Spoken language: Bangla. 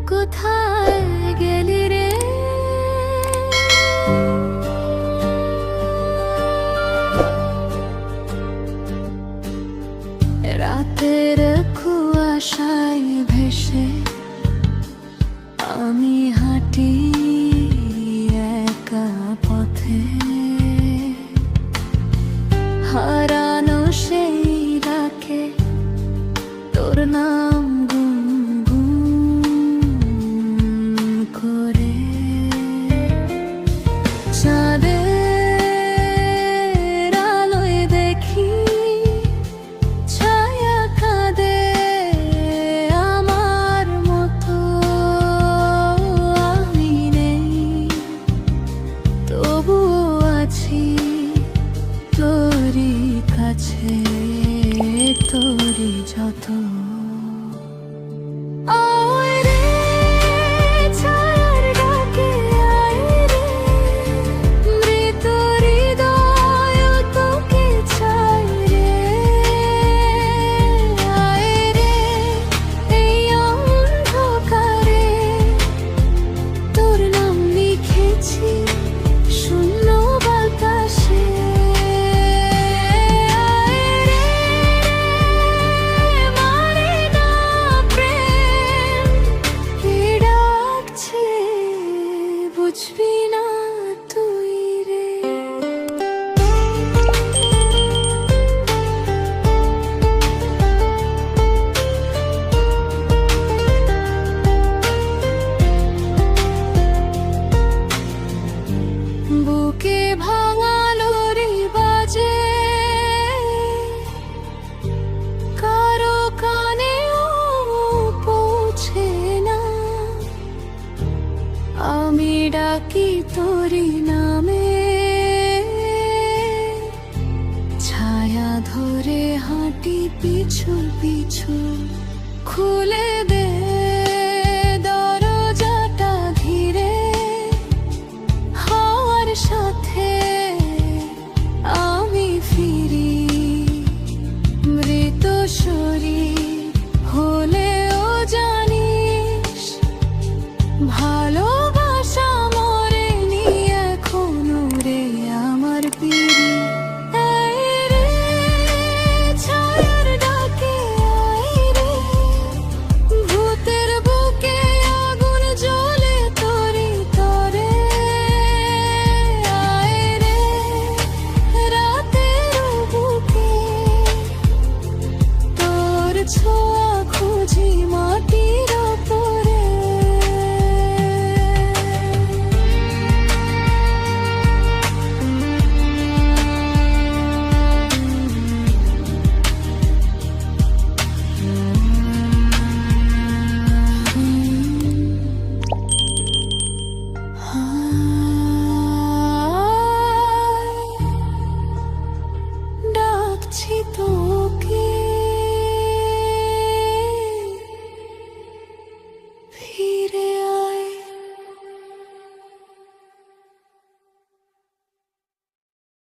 কোথায় গেলি রে? রাতের কুয়াশায় ভেসে আমি হাঁটি একা পথে, হারানো সেই ডাকে তোর নাম গুনগুন করে। চাঁদের আলোয় দেখি ছায়া কাঁদে আমার মতো। আমি নেই তবুও আছি তোরই কাছে, তোরই যত। বুঝবি না তুই রে। বুকে ভাঙালো রে বাজে, কারো কানেও পৌঁছে না। আমি ডাকি তোরি নামে, ছায়া ধরে হাঁটি পিছু পিছু। খুলে দে